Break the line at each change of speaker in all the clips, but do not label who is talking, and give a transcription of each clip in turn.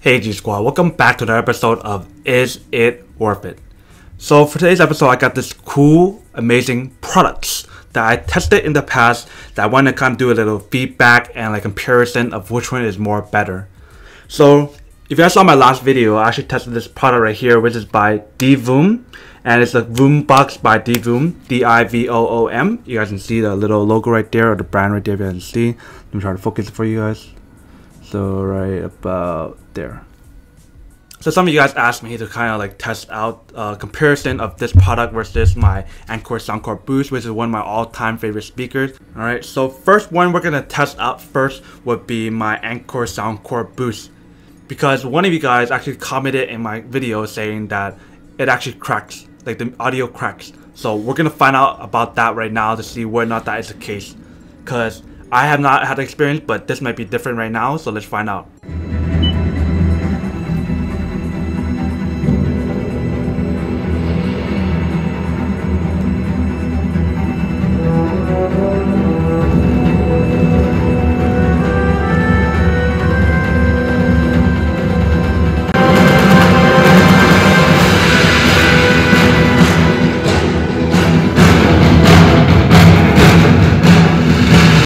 Hey G Squad, welcome back to another episode of Is It Worth It? So for today's episode, I got this cool, amazing products that I tested in the past that I want to kind of do a little feedback and like comparison of which one is more better. So if you guys saw my last video, I actually tested this product right here, which is by Divoom, and it's a Voom box by Divoom, D-I-V-O-O-M. You guys can see the little logo right there, or the brand right there if you guys can see. Let me try to focus it for you guys. So right about there. So some of you guys asked me to kind of like test out a comparison of this product versus my Anker Soundcore Boost, which is one of my all-time favorite speakers. Alright, so first one we're going to test out first would be my Anker Soundcore Boost, because one of you guys actually commented in my video saying that it actually cracks, like the audio cracks. So we're going to find out about that right now to see whether or not that is the case, because I have not had the experience, but this might be different right now, so let's find out.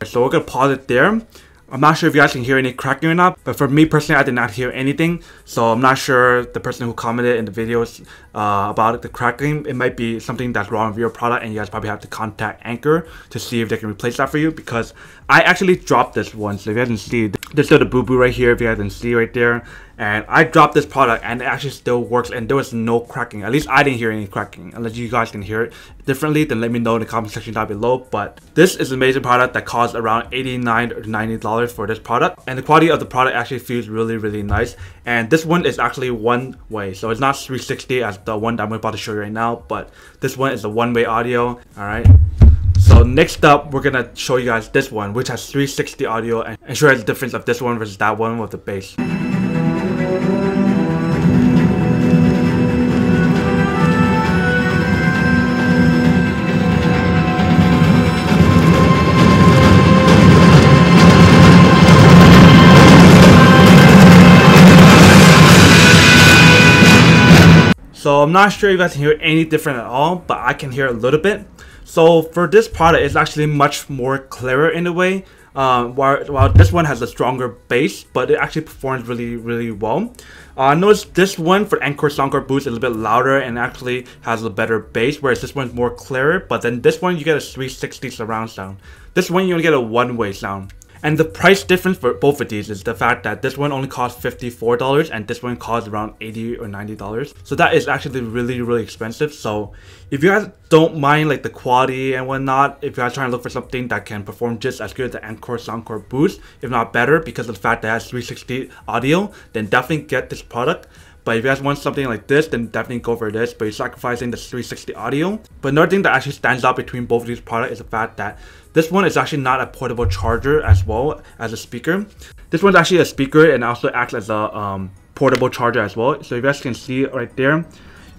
So we're gonna pause it there. I'm not sure if you guys can hear any cracking or not, but for me personally, I did not hear anything. So I'm not sure the person who commented in the videos about the cracking, it might be something that's wrong with your product, and you guys probably have to contact Anker to see if they can replace that for you, because I actually dropped this one. So if you guys can see, there's still the boo-boo right here, if you guys can see right there. And I dropped this product and it actually still works, and there was no cracking. At least I didn't hear any cracking. Unless you guys can hear it differently, then let me know in the comment section down below. But this is an amazing product that costs around $89 or $90 for this product. And the quality of the product actually feels really nice. And this one is actually one way. So it's not 360 as the one that I'm about to show you right now, but this one is a one-way audio. Alright. So next up, we're gonna show you guys this one, which has 360 audio, and show you the difference of this one versus that one with the bass. So I'm not sure if you guys can hear any different at all, but I can hear a little bit. So for this product, it's actually much more clearer in a way. While this one has a stronger bass, but it actually performs really well. Notice this one for Anker Soundcore Boost is a little bit louder and actually has a better bass, whereas this one's more clearer. But then this one you get a 360 surround sound. This one you only get a one-way sound. And the price difference for both of these is the fact that this one only costs $54 and this one costs around $80 or $90. So that is actually really expensive. So if you guys don't mind like the quality and whatnot, if you guys trying to look for something that can perform just as good as the Anker Soundcore Boost, if not better, because of the fact that it has 360 audio, then definitely get this product. But if you guys want something like this, then definitely go for this, but you're sacrificing the 360 audio. But another thing that actually stands out between both of these products is the fact that this one is actually not a portable charger as well as a speaker. This one's actually a speaker and also acts as a portable charger as well. So you guys can see right there,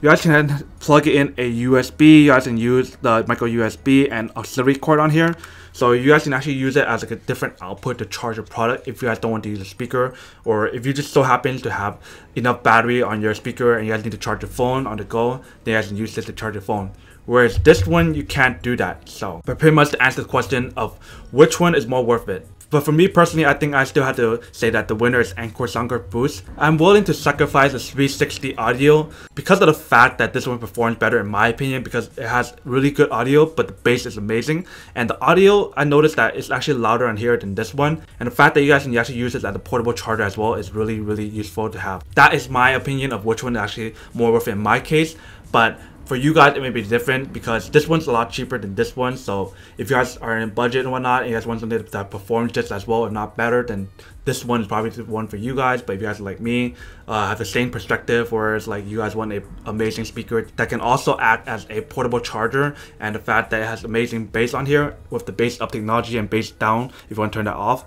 you guys can plug it in a USB, you guys can use the micro USB and auxiliary cord on here. So you guys can actually use it as like a different output to charge your product if you guys don't want to use a speaker, or if you just so happen to have enough battery on your speaker and you guys need to charge your phone on the go, then you guys can use this to charge your phone. Whereas this one, you can't do that. So, but pretty much to answer the question of which one is more worth it. But for me personally, I think I still have to say that the winner is Anker Soundcore Boost. I'm willing to sacrifice the 360 audio because of the fact that this one performs better in my opinion, because it has really good audio, but the bass is amazing. And the audio, I noticed that it's actually louder on here than this one. And the fact that you guys can actually use this as a portable charger as well is really useful to have. That is my opinion of which one is actually more worth it in my case. But for you guys, it may be different because this one's a lot cheaper than this one. So if you guys are in budget and whatnot, and you guys want something that performs just as well, if not better, then this one is probably the one for you guys. But if you guys are like me, have the same perspective, where it's like you guys want an amazing speaker that can also act as a portable charger, and the fact that it has amazing bass on here with the bass up technology and bass down, if you want to turn that off,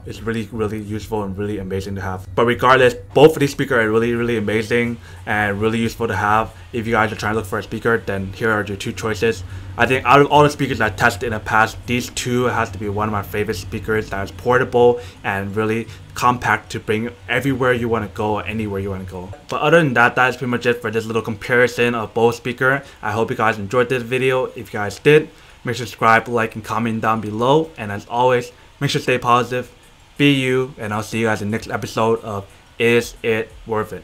is really useful and really amazing to have. But regardless, both of these speakers are really amazing and really useful to have. If you guys are trying to look for a speaker, then here are your two choices. I think out of all the speakers I tested in the past, these two has to be one of my favorite speakers that is portable and really compact to bring everywhere you want to go, anywhere you want to go. But other than that, that is pretty much it for this little comparison of both speakers. I hope you guys enjoyed this video. If you guys did, make sure to subscribe, like, and comment down below. And as always, make sure to stay positive, be you, and I'll see you guys in the next episode of Is It Worth It?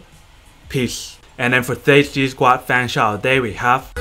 Peace. And then for today's G Squad fan shout out day, we have